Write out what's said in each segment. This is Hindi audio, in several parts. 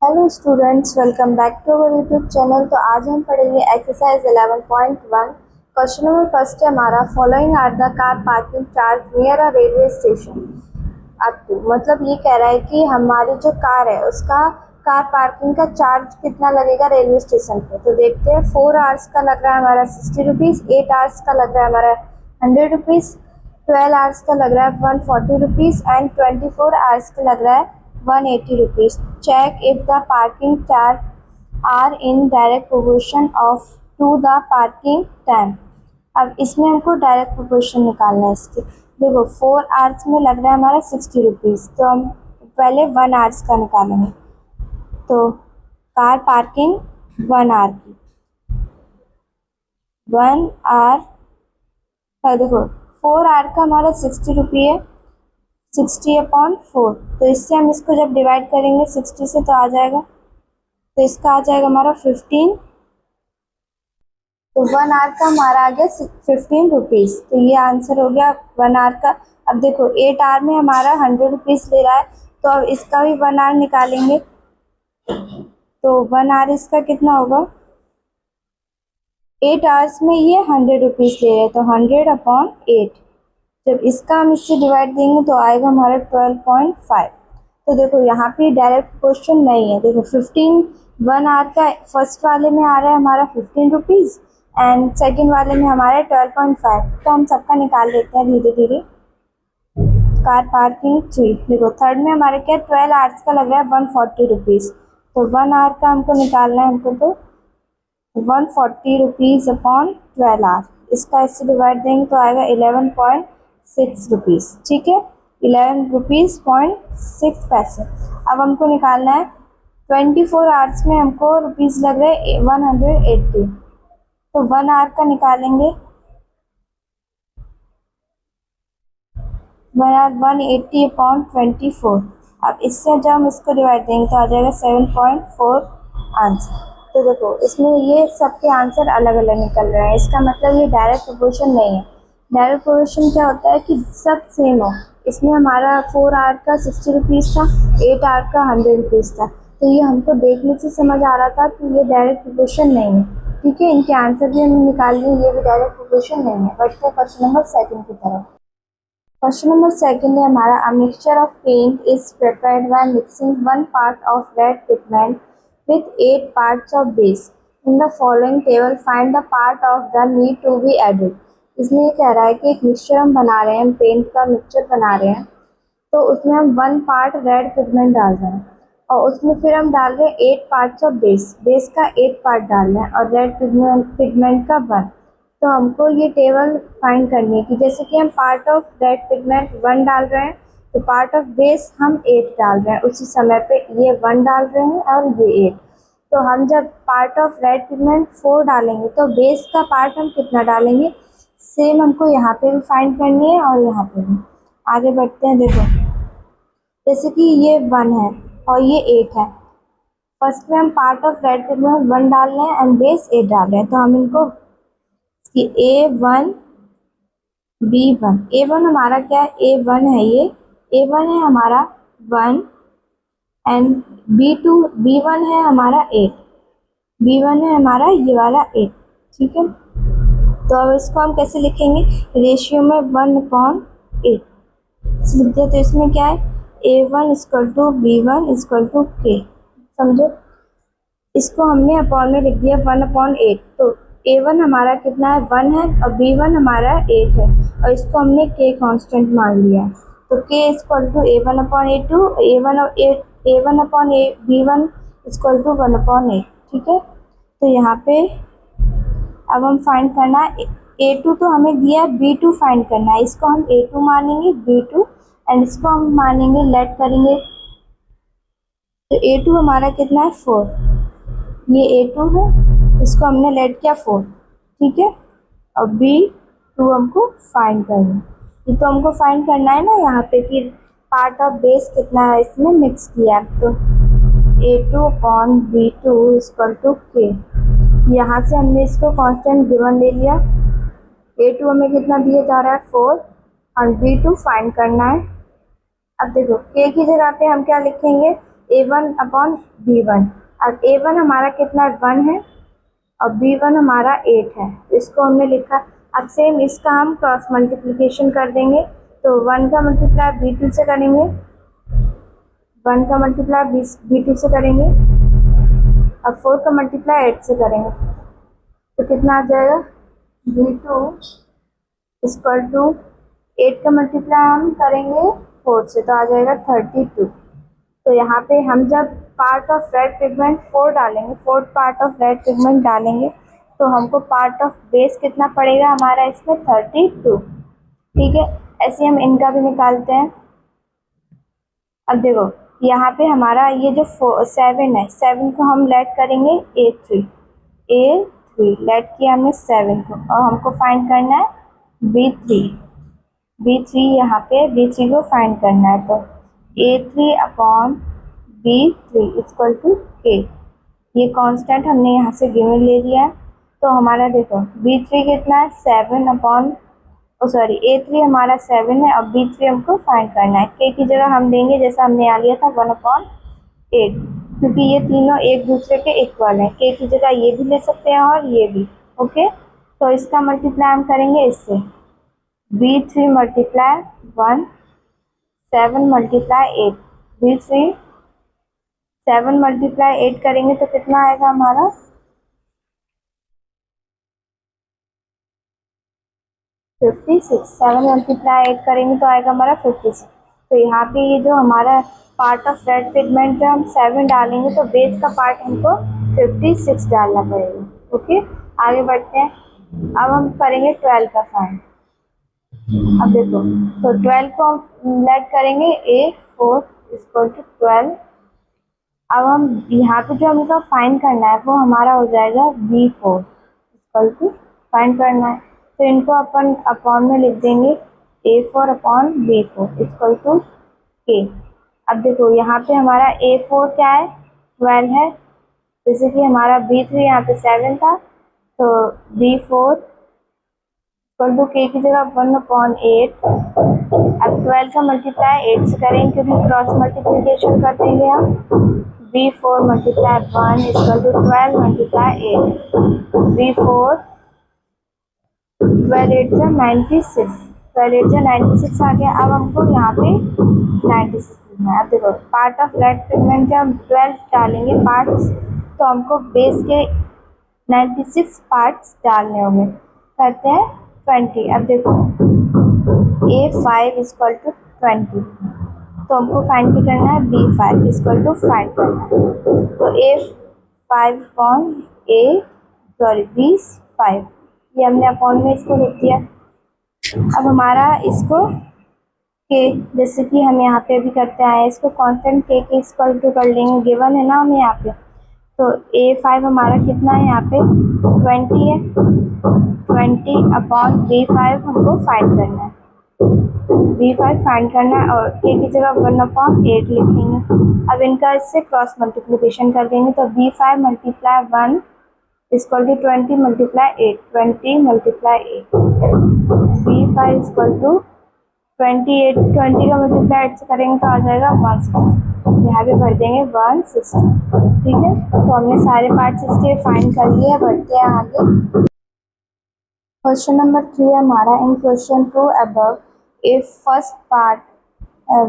Hello students, welcome back to our YouTube channel. तो आज हम पढ़ेंगे एक्सरसाइज 11.1। क्वेश्चन नंबर फर्स्ट है हमारा, following are the car parking charge near a railway station up to. मतलब ये कह रहा है कि हमारी जो कार है उसका कार पार्किंग का चार्ज कितना लगेगा रेलवे स्टेशन पे। तो देखते हैं, 4 आवर्स का लग रहा है हमारा 60 रुपीज़, 8 आवर्स का लग रहा है हमारा 100 रुपीज़, 12 आवर्स का लग रहा है 140 रुपीज़ एंड 24 आवर्स का लग रहा है 180 rupees. Check if the parking charge are in direct proportion of to the parking time. अब इसमें हमको डायरेक्ट प्रोपोर्शन निकालना है इसके। देखो, 4 आवर्स में लग रहा है हमारा 60 रुपीज़, तो हम पहले 1 आवर्स का निकालेंगे। तो कार पार्किंग 1 आवर की, 1 आवर का देखो 4 आवर का हमारा 60 रुपये है, 60/4। तो इससे हम इसको जब डिवाइड करेंगे 60 से तो आ जाएगा, तो इसका आ जाएगा हमारा 15। तो 1 आवर का हमारा आ गया 15 रुपीज़। तो ये आंसर हो गया 1 आवर का। अब देखो 8 आवर में हमारा 100 रुपीज़ ले रहा है, तो अब इसका भी 1 आवर निकालेंगे। तो 1 आवर इसका कितना होगा, 8 आवर्स में ये 100 रुपीज़ ले रहे हैं, तो 100/8। जब इसका हम इससे डिवाइड देंगे तो आएगा हमारा 12.5। तो देखो यहाँ पे डायरेक्ट क्वेश्चन नहीं है। देखो 15 1 आवर का फर्स्ट वाले में आ रहा है हमारा 15 रुपीज़ एंड सेकेंड वाले में हमारा 12.5। तो हम सबका निकाल लेते हैं धीरे धीरे। कार पार्किंग 3, देखो थर्ड में हमारे क्या 12 आवर्स का लग रहा है 140 रुपीज़। तो 1 आवर का हमको निकालना है हमको, तो 140 रुपीज़ अपॉन 12 आवर, इसका इससे डिवाइड देंगे तो आएगा 11.6 रुपीज़। ठीक है, 11 रुपीज़ पॉइंट 6 पैसे। अब हमको निकालना है 24 आवर्स में हमको रुपीज़ लग रहे हैं 180। तो 1 आवर का निकालेंगे, 180/24। अब इससे जब हम इसको डिवाइड देंगे तो आ जाएगा 7.4 आंसर। तो देखो इसमें ये सबके आंसर अलग अलग निकल रहे हैं, इसका मतलब ये डायरेक्ट प्रोपोर्शन नहीं है। डायरेक्ट प्रोपोर्शन क्या होता है कि सब सेम हो। इसमें हमारा 4 आवर का 60 रुपीज़ था, 8 आवर का 100 रुपीज़ था। तो ये हमको देखने से समझ आ रहा था कि ये डायरेक्ट प्रोपोर्शन नहीं है। ठीक है, इनके आंसर भी हम निकाल लिए, ये भी डायरेक्ट प्रोपोर्शन नहीं है। बढ़ते हैं क्वेश्चन नंबर सेकंड की तरफ। क्वेश्चन नंबर सेकंड है हमारा, a mixture of paint is prepared by mixing 1 part of red pigment with 8 parts of base. In the following table, find the part of the need to be added. इसमें ये कह रहा है कि एक मिक्सचर हम बना रहे हैं, हम पेंट का मिक्सचर बना रहे हैं, तो उसमें हम 1 पार्ट रेड पिगमेंट डाल रहे हैं और उसमें फिर हम डाल रहे हैं 8 पार्ट्स ऑफ बेस, बेस का 8 पार्ट डाल रहे हैं और रेड पिगमेंट का 1। तो हमको ये टेबल फाइंड करनी है कि जैसे कि हम पार्ट ऑफ रेड पिगमेंट 1 डाल रहे हैं, तो पार्ट ऑफ बेस हम 8 डाल रहे हैं, उसी समय पे ये 1 डाल रहे हैं और ये 8। तो हम जब पार्ट ऑफ रेड पिगमेंट 4 डालेंगे तो बेस का पार्ट हम कितना डालेंगे, सेम हमको यहाँ पे भी फाइंड करनी है और यहाँ पे भी। आगे बढ़ते हैं। देखो जैसे कि ये 1 है और ये 8 है, फर्स्ट में हम पार्ट ऑफ रेड पिगमेंट 1 डाल रहे हैं एंड बेस 8 डाल रहे हैं, तो हम इनको कि A1 B1, A1 हमारा क्या है, A1 है, ये A1 है हमारा 1 एंड B1 है हमारा 8, B1 है हमारा ये वाला 8। ठीक है, तो अब इसको हम कैसे लिखेंगे, रेशियो में 1/8 लिख दिया। तो इसमें क्या है, A1 = B1 = K। समझो, इसको हमने अपॉन में लिख दिया 1/8। तो A1 हमारा कितना है, 1 है और B1 हमारा 8 है और इसको हमने K कांस्टेंट मान लिया है। तो K = A1/A2, B1 = 1/8। ठीक है, तो यहाँ पे अब हम फाइंड करना है A2, तो हमें दिया है B2 फाइंड करना है, इसको हम A2 मानेंगे B2 एंड इसको हम मानेंगे लेट करेंगे। तो A2 हमारा कितना है 4, ये A2 है, इसको हमने लेट किया 4। ठीक है, और B2 हमको फाइंड करना है। ये तो हमको फाइंड करना है ना यहाँ पे कि पार्ट ऑफ बेस कितना है, इसमें मिक्स किया है। तो A2/B2 = K। यहाँ से हमने इसको कांस्टेंट गिवन ले लिया। A2 हमें कितना दिया जा रहा है 4 और B2 फाइंड करना है। अब देखो K की जगह पे हम क्या लिखेंगे, A1 अपॉन B1। अब A1 हमारा कितना 1 है और B1 हमारा 8 है, इसको हमने लिखा। अब सेम इसका हम क्रॉस मल्टीप्लिकेशन कर देंगे, तो 1 का मल्टीप्लाई B2 से करेंगे, 1 का मल्टीप्लाई B2 से करेंगे, अब 4 का मल्टीप्लाई 8 से करेंगे, तो कितना आ जाएगा B2 इक्वल टू 8 का मल्टीप्लाई हम करेंगे 4 से, तो आ जाएगा 32। तो यहाँ पे हम जब पार्ट ऑफ रेड पिगमेंट 4 डालेंगे, fourth part of red pigment डालेंगे, तो हमको पार्ट ऑफ बेस कितना पड़ेगा हमारा इसमें 32। ठीक है, ऐसे हम इनका भी निकालते हैं। अब देखो यहाँ पे हमारा ये जो 7 है, 7 को हम लेट करेंगे A3 लेट किया हमने 7 को, और हमको फाइंड करना है B3 यहाँ पे B3 को फाइंड करना है, तो A3 upon B3 equal to K। ये कांस्टेंट हमने यहाँ से गिवन ले लिया है। तो हमारा देखो B3 कितना है 7 अपॉन A3 हमारा 7 है, अब B3 हमको फाइंड करना है। K की जगह हम देंगे जैसा हमने यहाँ लिया था 1/8, क्योंकि ये तीनों एक दूसरे के इक्वल हैं। K की जगह ये भी ले सकते हैं और ये भी। ओके, तो इसका मल्टीप्लाई हम करेंगे इससे, B3 multiply 1, 7 multiply 8, B3 7 multiply 8 करेंगे तो कितना आएगा हमारा 56। 7 मल्टीप्लाई 8 करेंगे तो आएगा हमारा 56। तो यहाँ पे ये जो हमारा पार्ट ऑफ रेड पिगमेंट है हम 7 डालेंगे, तो बेस का पार्ट हमको 56 डालना पड़ेगा। ओके, आगे बढ़ते हैं। अब हम करेंगे 12 का फाइंड। अब देखो, तो 12 को हम लेट करेंगे A4 इक्वल टू 12। अब हम यहाँ पे जो हमको फाइंड करना है वो हमारा हो जाएगा B4 इक्वल टू फाइंड करना है, तो इनको अपन अपॉन में लिख देंगे A4 upon B4 equal to K। अब देखो यहाँ पे हमारा A4 क्या है 12 है, जैसे कि हमारा B3 यहाँ पे 7 था, तो B4 इक्वल टू K की जगह 1/8। अब 12 का मल्टीप्लाई 8 से करेंगे क्योंकि क्रॉस मल्टीप्लिकेशन कर देंगे हम। B4 multiply 1 equal to 12 multiply 8, B4 12 8 से 96, 12 8 से 96 आ गया। अब हमको यहाँ पे 96 लिखना है। अब देखो पार्ट ऑफ रेड पिगमेंट जब हम 12 डालेंगे पार्ट्स, तो हमको बेस के 96 पार्ट्स डालने होंगे। करते हैं 20। अब देखो A5 इक्वल टू 20, तो हमको फाइंड भी करना है B5 इक्वल टू फाइंड करना है, तो A5 अपॉन B5 ये हमने अपॉन में इसको लिख दिया। अब हमारा इसको K, जैसे कि हम यहाँ पे भी करते आए, इसको कांस्टेंट K के इक्वल टू कर लेंगे, गिवन है ना हमें यहाँ पे। तो A5 हमारा कितना है यहाँ पे 20 है, 20 अपॉन B5 हमको फाइंड करना है, B5 फाइंड करना है, और K की जगह 1/8 लिखेंगे। अब इनका इससे क्रॉस मल्टीप्लिकेशन कर देंगे, तो B5 multiply 1 equal to 20 multiply 8, 20 multiply 8, B5 equal to 28, 20 का मल्टीप्लाई 8 से करेंगे तो आ जाएगा 160। यहाँ पे भर देंगे 160। ठीक है, तो हमने सारे पार्ट्स इसके फाइंड कर लिए। बढ़ते हैं आगे। क्वेश्चन नंबर 3 हमारा, in question 2 above if first part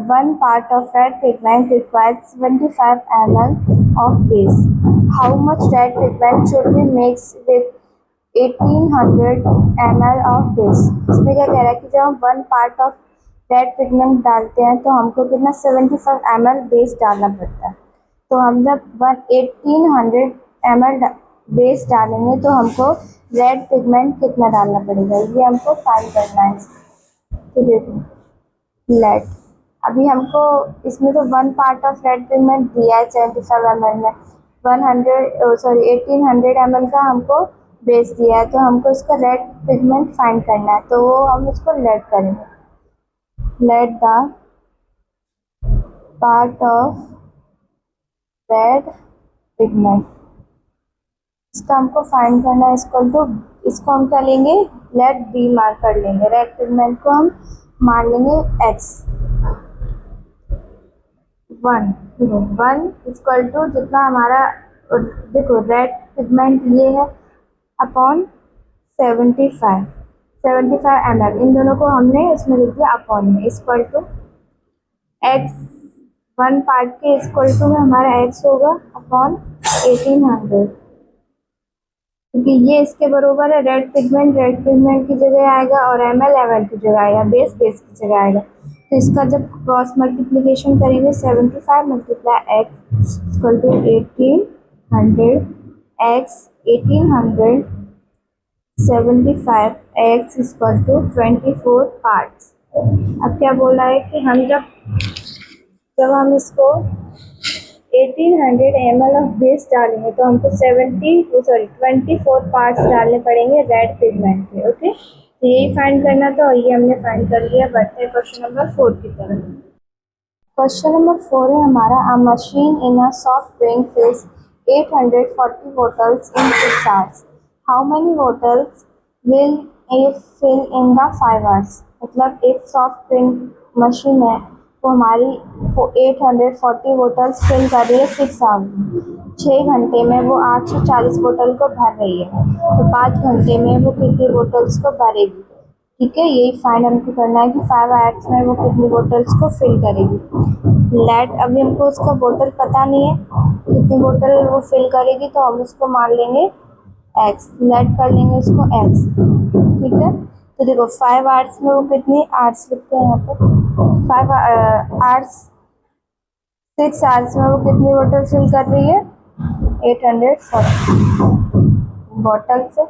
one part of red pigment requires 75 ml of base, how much red pigment should be mixed with 1800 ml of base? इसमें क्या कह रहा है कि जब हम 1 part of रेड पिगमेंट डालते हैं तो हमको कितना 75 ml बेस डालना पड़ता है। तो हम जब 1800 ml बेस डालेंगे तो हमको रेड पिगमेंट कितना डालना पड़ेगा, ये हमको फाइंड करना है। तो देखो लेट, अभी हमको इसमें तो 1 पार्ट ऑफ रेड पिगमेंट दिया है 75 ml में, 1800 ml का हमको बेस दिया है, तो हमको इसका रेड पिगमेंट फाइंड करना है, तो वो हम इसको लेट करेंगे। Let the part of red pigment, इसका हमको फाइंड करना है, इसको हम क्या लेंगे लेट बी मार्क कर लेंगे, रेड पिगमेंट को हम मान लेंगे x, 1, देखो 1 इक्वल टू जितना हमारा, देखो रेड पिगमेंट ये है अपॉन 75 ml, इन दोनों को हमने इसमें लिख दिया अपॉन में, इक्वल टू एक्स 1 पार्ट के इक्वल टू में हमारा एक्स होगा अपॉन 1800, क्योंकि ये इसके बरोबर है। रेड पिगमेंट की जगह आएगा और ml की जगह आएगा, बेस की जगह आएगा। तो इसका जब क्रॉस मल्टीप्लिकेशन करेंगे 75 multiply x equal to 1800 x 1800 75 x equal to 24 parts. अब क्या बोला है कि हम जब हम इसको 1800 ml ऑफ बेस डालेंगे तो हमको 24 पार्ट्स डालने पड़ेंगे रेड पिगमेंट के। ओके, तो यही फाइंड करना था और ये हमने फाइंड कर लिया। बढ़ते हैं क्वेश्चन नंबर 4 की तरफ। क्वेश्चन नंबर 4 है हमारा, a machine in a soft drink fills 840 bottles in 6 hours. How many bottles will it fill in the 5 hours? मतलब एक सॉफ्ट ड्रिंक मशीन है वो हमारी 840 बोटल्स फिल कर रही है 6 आवर्स में। 6 घंटे में वो 840 बोतल को भर रही है, तो 5 घंटे में वो कितनी बोतल्स को भरेगी? ठीक है, यही फाइंड हमको करना है कि 5 आवर्स में वो कितनी बोतल्स को फिल करेगी। लेट, अभी हमको उसका बोतल पता नहीं है कितनी बोतल वो फिल करेगी, तो हम उसको मान लेंगे एक्स, लेट कर लेंगे उसको एक्स। ठीक है, तो देखो 5 आवर्स में वो कितनी, आवर्स लिखते हैं यहाँ पर, 5 आवर्स 6 आवर्स में वो कितनी बोतल फिल कर रही है? 840 बॉटल से।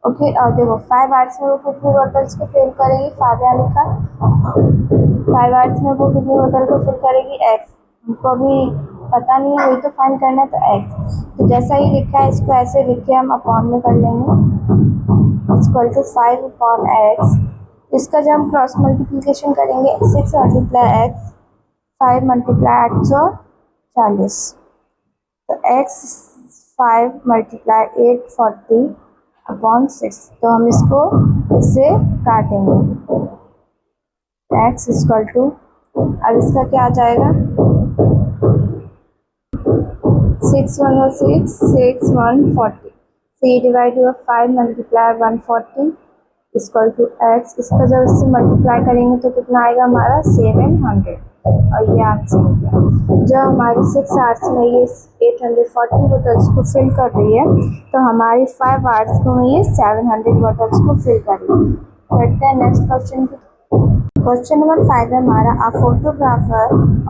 ओके, और देखो 5 आवर्स में वो कितनी बोतल्स को फिल करेगी? 5 यहाँ लिखा, 5 आवर्स में वो कितनी बोतल को फिल करेगी? एक्स। हमको अभी पता नहीं है, वही तो फाइंड करना है, तो एक्स। तो जैसा ही लिखा है इसको ऐसे लिख के हम अपॉन में कर लेंगे, इक्वल टू 5 अपॉन एक्स। इसका जब हम क्रॉस मल्टीप्लिकेशन करेंगे 6 मल्टीप्लाई एक्स 5 मल्टीप्लाई 840, तो एक्स 5 मल्टीप्लाई 840 अपॉन 6, तो हम इसको इससे काटेंगे, एक्स इक्वल टू, अब इसका क्या आ जाएगा? 6 1 6 6 140, तो ये डिवाइड हुआ 5 मल्टीप्लाई 140 इक्वल टू एक्स। इसका जब इससे मल्टीप्लाई करेंगे तो कितना आएगा हमारा? 700, और ये आंसर हो गया। जब हमारी 6 आवर्स में ये 840 बोटल्स को फिल कर रही है, तो हमारी 5 आवर्स में ये 700 बोटल्स को फिल कर रही है। करते हैं नेक्स्ट क्वेश्चन की। क्वेश्चन नंबर 5 है हमारा, a photographer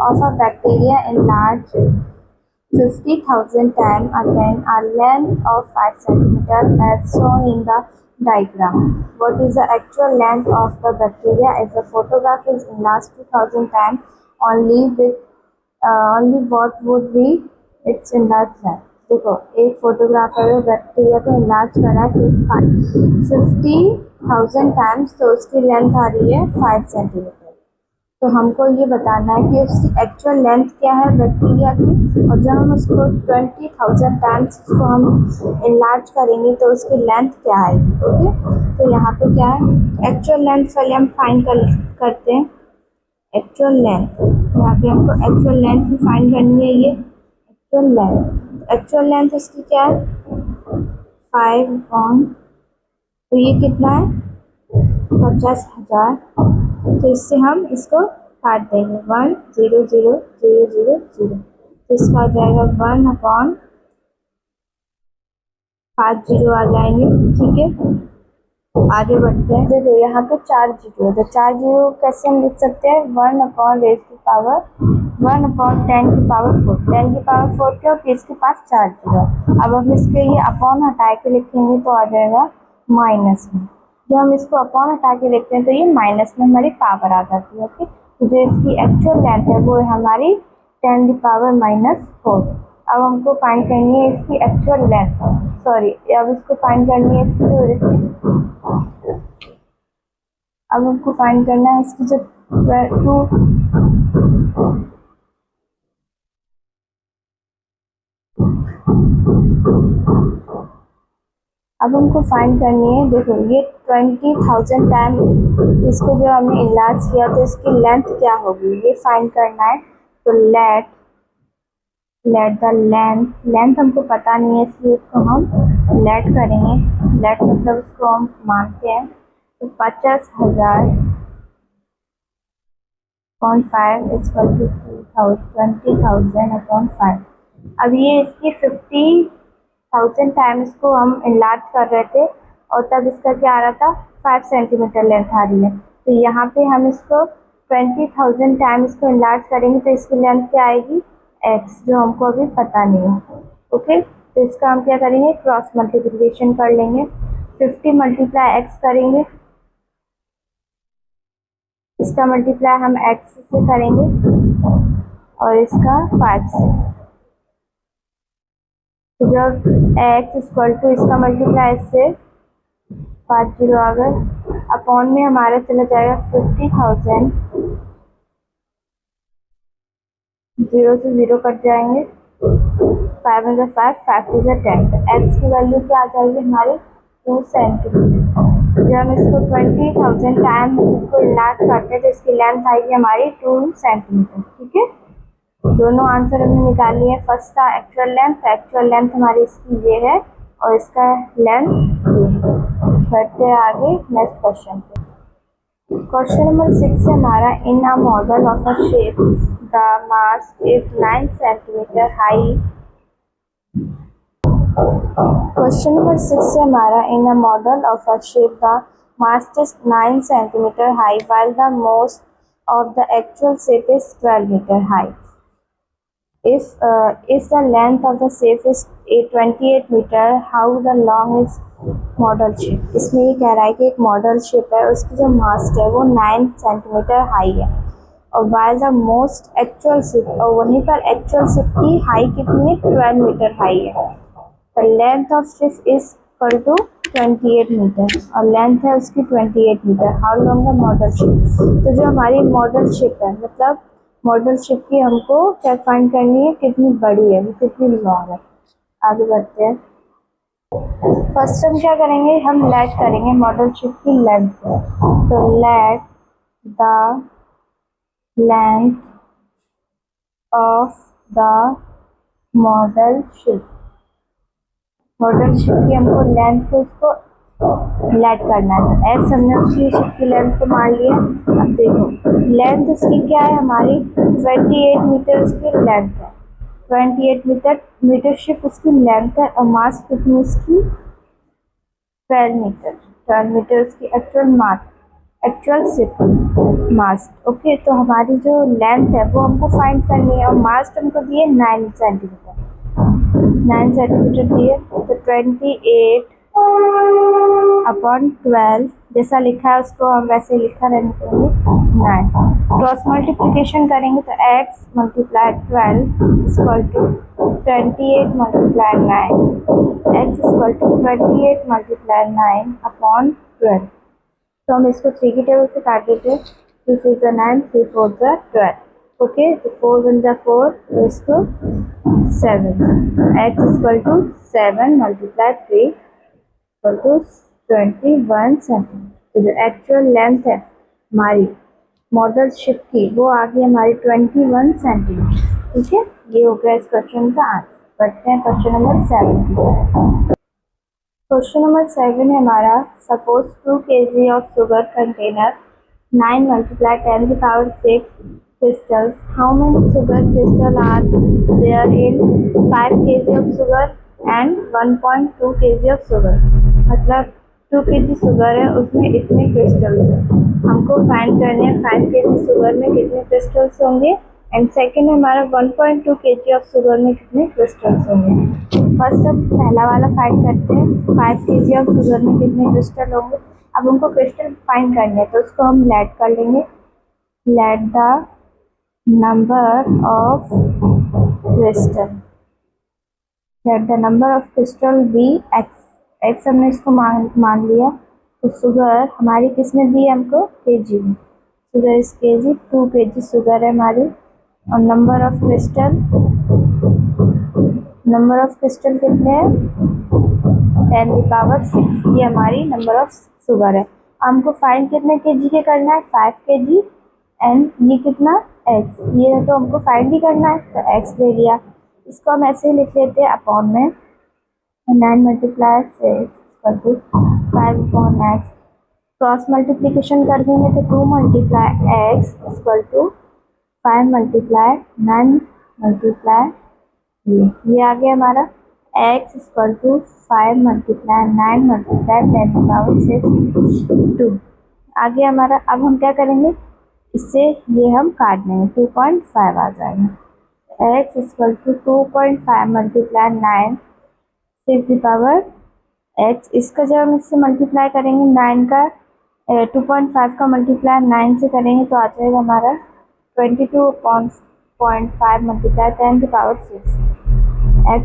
of a bacteria in large 50,000 times attain a length of 5 cm as shown in the diagram. What is the actual length of the bacteria if the photograph is enlarged 2,000 times only what would be its enlarged length? देखो, एक फोटोग्राफर है, बैक्टीरिया को इलाज करा है 50,000 टाइम्स, तो उसकी लेंथ आ रही है 5 सेंटीमीटर। तो हमको ये बताना है कि उसकी एक्चुअल लेंथ क्या है बैक्टीरिया की, और जब हम उसको 20,000 टाइम्स उसको हम इनलार्ज करेंगे तो उसकी लेंथ क्या आएगी। ओके, तो यहाँ पे क्या है, एक्चुअल लेंथ पहले हम फाइंड करते हैं। एक्चुअल लेंथ, यहाँ पे हमको एक्चुअल लेंथ भी फाइंड करनी है। ये एक्चुअल लेंथ इसकी क्या है? 5 तो ये कितना है? 50,000। तो इससे हम इसको काट देंगे 1 0 0 0 0 0, तो इसका आ जाएगा 1 अपॉन 5 जीरो आ जाएंगे। ठीक है, आगे बढ़ते हैं। देखो यहाँ पे 4 जीरो है, तो 4 जीरो कैसे हम लिख सकते हैं? 1 अपॉन 10 की पावर 4, 10 की पावर 4 क्योंकि इसके पास 4 जीरो। अब हम इसके ये अपॉन हटा के लिखेंगे तो आ जाएगा माइनस में। जब हम इसको अपॉन हटा के लिखते हैं तो ये माइनस में हमारी पावर आ जाती है। ओके, तो जो इसकी एक्चुअल लेंथ है वो है हमारी 10 की पावर -4। अब हमको फाइंड करनी है इसकी एक्चुअल लेंथ, अब इसको फाइंड करनी है अब हमको फाइंड करना है इसकी जो 2 अब हमको फाइंड करनी है, देखो ये 20,000 टाइम इसको जो हमने इनलार्ज किया तो इसकी लेंथ क्या होगी ये फाइंड करना है। तो लेट द लेंथ हमको पता नहीं है इसलिए इसको हम लेट करेंगे। लेट मतलब उसको हम मानते हैं। तो 50,000/5 इक्वल टू 20,000/5। अब ये इसकी 50,000 टाइम इसको हम इनलार्ज कर रहे थे और तब इसका क्या आ रहा था 5 सेंटीमीटर लेंथ आ रही है। तो यहाँ पे हम इसको 20,000 टाइम इसको इनलार्ज करेंगे तो इसकी लेंथ क्या आएगी x, जो हमको अभी पता नहीं है। ओके, तो इसका हम क्या करेंगे क्रॉस मल्टीप्लिकेशन कर लेंगे। 50 × x करेंगे, इसका मल्टीप्लाई हम x से करेंगे और इसका 5 से। तो जब x इक्वल टू इसका मल्टीप्लाई से 5 0 आ गए, अपॉन में हमारा चला जाएगा 50,000, 0 से 0 कट जाएंगे, 5 × 5 5 × 10। तो x की वैल्यू क्या आ जाएगी हमारी 2 सेंटीमीटर। जब हम इसको 20,000 टाइम इसको इनलार्ज करते हैं तो इसकी लेंथ आएगी हमारी 2 सेंटीमीटर। ठीक है, दोनों आंसर हमने निकाल लिए। फर्स्ट था एक्चुअल लेंथ हमारी इसकी ये है और इसका लेंथ ये है। बढ़ते हैं आगे नेक्स्ट क्वेश्चन पे। क्वेश्चन नंबर 6 से हमारा in a model of a shape the mass is 9 centimetre high. Question number 6 से हमारा in a model of a shape the mast is 9 centimeter high while the most of the actual shape is 12 meter high. If the length of the shape is 28 meter, how the long is model shape? इसमें ये कह रहा है कि एक मॉडल शेप है, उसकी जो मास्ट है वो 9 सेंटीमीटर हाई है और while the most actual shape, और वहीं पर एक्चुअल शेप की हाई कितनी है 12 मीटर हाई है। The length of ship is equal to 28 metre और लेंथ है उसकी 28 metre. How long the model ship? तो जो हमारी मॉडल शिप है मतलब मॉडल शिप की हमको क्या फाइंड करनी है, कितनी बड़ी है वो, कितनी लॉन्ग है। आगे बढ़ते हैं। फर्स्ट हम क्या करेंगे, हम लेट करेंगे मॉडल शिप की लेंथ को। तो let the length of the model ship की हमको लेंथ को इसको लेट करना है। तो एक्स हमने उसकी शिप की लेंथ को मान लिया। अब देखो लेंथ उसकी क्या है हमारी 28 मीटर उसकी लेंथ है। 28 मीटर शिप उसकी लेंथ है और मास कितनी उसकी 12 मीटर उसकी एक्चुअल शिप मास्ट। ओके, तो हमारी जो लेंथ है वो हमको फाइंड करनी है और मास्ट हमको दिए 9 सेंटीमीटर दिए। तो 28/12 जैसा लिखा है उसको हम वैसे लिखा रहने देंगे 9। क्रॉस मल्टीप्लिकेशन करेंगे तो x × 12 equal to 28 × 9, x equal to 28 × 9/12। तो हम इसको 3 की टेबल से काट देते हैं। 3 3 × 9, 3 4 × 12। ओके, तो 4 1 × 4 तो इसको 7, x equal to 7 × 3 equal to 21 centimetre. तो जो एक्चुअल लेंथ है हमारी मॉडल शिप की वो आ गई हमारी 21 सेंटीमीटर। ठीक है, ये हो गया इस क्वेश्चन का आंसर। बढ़ते हैं क्वेश्चन नंबर 7। क्वेश्चन नंबर 7 है हमारा, suppose 2 kg of sugar container 9 × 10⁶ crystals. How many sugar crystals are there in 5 kg of sugar and 1.2 kg of sugar? मतलब 2 kg शुगर है उसमें इतने क्रिस्टल्स हैं। हमको फाइंड करने हैं 5 kg शुगर में कितने क्रिस्टल्स होंगे एंड सेकेंड हमारा 1.2 kg ऑफ शुगर में कितने क्रिस्टल्स होंगे। फर्स्ट हम पहला वाला फाइंड करते हैं, 5 kg ऑफ शुगर में कितने क्रिस्टल होंगे। अब हमको क्रिस्टल फाइंड करने हैं तो उसको हम लेट कर लेंगे। Let the number of crystal be x हमने इसको मान लिया। तो शुगर हमारी किसने दी हमको केजी में, शुगर इस केजी 2 kg शुगर है हमारी और नंबर ऑफ क्रिस्टल कितने हैं 10⁶। ये हमारी नंबर ऑफ शुगर है। हमको फाइंड कितने केजी के करना है, 5 kg एंड ये कितना x, ये तो हमको फाइंड ही करना है तो x ले लिया। इसको हम ऐसे ही लिख लेते हैं अपॉन में 9 × 6 = 5/x। क्रॉस मल्टीप्लिकेशन कर देंगे तो 2 × x = 5 × 9 × ये आ गया हमारा x = 5 × 9 × 10⁶ 2 आ गया हमारा। अब हम क्या करेंगे, इससे ये हम काट देंगे, 2.5 आ जाएगा। x = 2.5 × 9 6 इसका जब हम इससे मल्टीप्लाई करेंगे 9 का 2.5 का मल्टीप्लाई 9 से करेंगे तो आ जाएगा हमारा 22.5 × 10⁶। x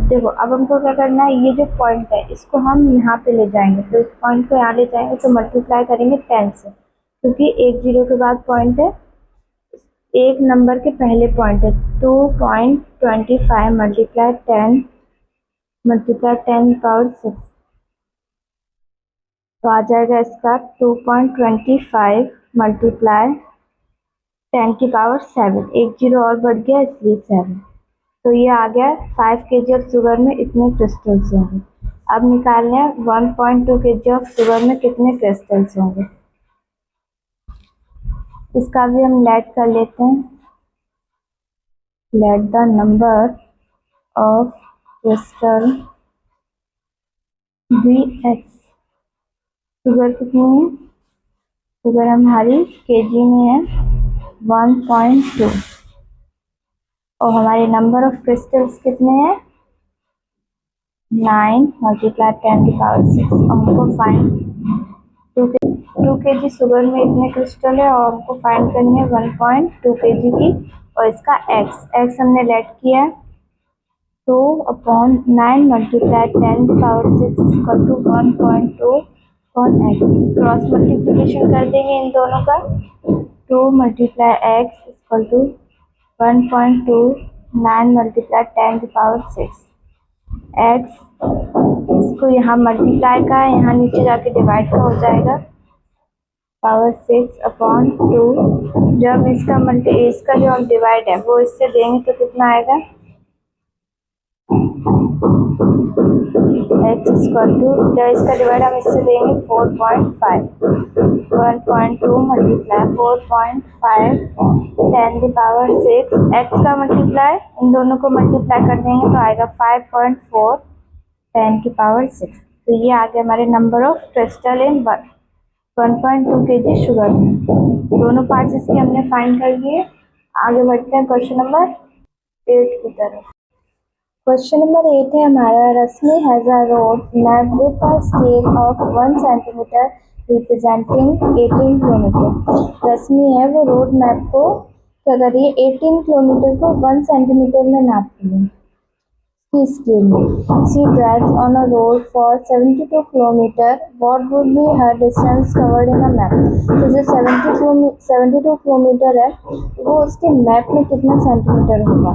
देखो अब हमको क्या करना है, ये जो पॉइंट है इसको हम यहाँ पे ले जाएंगे, तो इस पॉइंट को यहाँ ले जाएंगे तो मल्टीप्लाई करेंगे 10 से, क्योंकि एक जीरो के बाद पॉइंट है, एक नंबर के पहले पॉइंट है। 2.25 × 10 × 10⁶ तो आ जाएगा इसका 2.25 × 10⁷। एक जीरो और बढ़ गया इसलिए 7, तो ये आ गया 5 kg ऑफ शुगर में इतने क्रिस्टल्स होंगे। अब निकालने हैं 1.2 kg ऑफ शुगर में कितने क्रिस्टल्स होंगे, इसका भी हम लेट कर लेते हैं। Let the number of crystal be x। Sugar कितनी है, शुगर हमारी केजी में है 1.2 और हमारे नंबर ऑफ क्रिस्टल्स कितने हैं 9 × 10⁶। हमको फाइंड 2 kg शुगर में इतने क्रिस्टल है और हमको फाइंड करनी है 1.2 kg की, और इसका x हमने लेट किया है 2/9 × 10⁶ = 1.2 x। क्रॉस मल्टीप्लिकेशन कर देंगे इन दोनों का, 2 × x = 1.29 × 10⁶। x इसको यहाँ मल्टीप्लाई का है, यहाँ नीचे जाके डिवाइड का हो जाएगा, पावर 6/2। जब इसका जो हम डिवाइड है वो इससे देंगे तो कितना आएगा, x जब इसका डिवाइड हम इससे देंगे 4.5, 1.2 × 4.5 10⁶। x का मल्टीप्लाई इन दोनों को मल्टीप्लाई कर देंगे तो आएगा 5.4 10⁶। तो ये आ गया हमारे number of crystal in 1.2 kg sugar में। दोनों पार्ट्स इसके हमने फाइंड कर लिए। आगे बढ़ते हैं क्वेश्चन नंबर 8 की तरफ। क्वेश्चन नंबर 8 है हमारा, Rashmi has a road map with a scale of 1 cm representing 18 kilometre. Rashmi है वो रोड मैप को क्या कर रही है, 18 किलोमीटर को 1 सेंटीमीटर में नाप रही है की स्केल में। She drives on a road for 72 kilometre, what would be her distance covered in a map. तो जो 72 किलोमीटर है वो उसके मैप में कितना सेंटीमीटर होगा,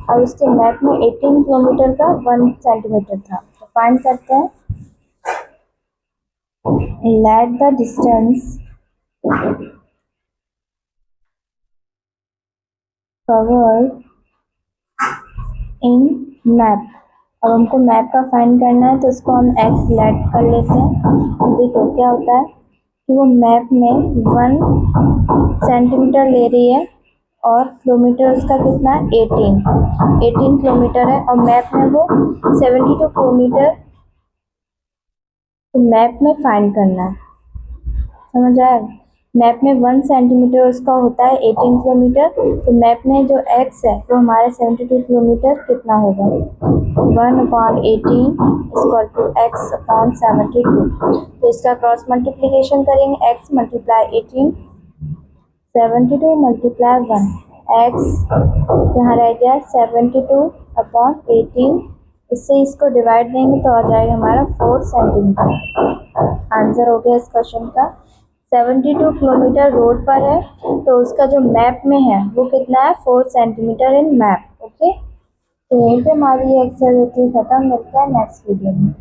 और उसके मैप में 18 किलोमीटर का 1 सेंटीमीटर था। तो फाइंड करते हैं। Let the distance covered in map. अब हमको मैप का फाइंड करना है तो उसको हम x लेट कर लेते हैं। देखो क्या होता है कि वो मैप में 1 सेंटीमीटर ले रही है और किलोमीटर उसका कितना है 18 किलोमीटर है, और मैप में वो 72 किलोमीटर, तो मैप में फाइंड करना है, समझ आया। मैप में 1 सेंटीमीटर उसका होता है 18 किलोमीटर, तो मैप में जो x है वो हमारा 72 किलोमीटर कितना होगा, 1/18 = x/72। तो इसका क्रॉस मल्टीप्लिकेशन करेंगे, x × 18 72 × 1 x यहाँ रह गया 72/18। इससे इसको डिवाइड देंगे तो आ जाएगा हमारा 4 सेंटीमीटर। आंसर हो गया इस क्वेश्चन का। 72 किलोमीटर रोड पर है तो उसका जो मैप में है वो कितना है 4 सेंटीमीटर इन मैप। ओके, तो यहीं पे हमारी ये एक्सरसाइज होती है खत्म। मिलते हैं नेक्स्ट वीडियो में।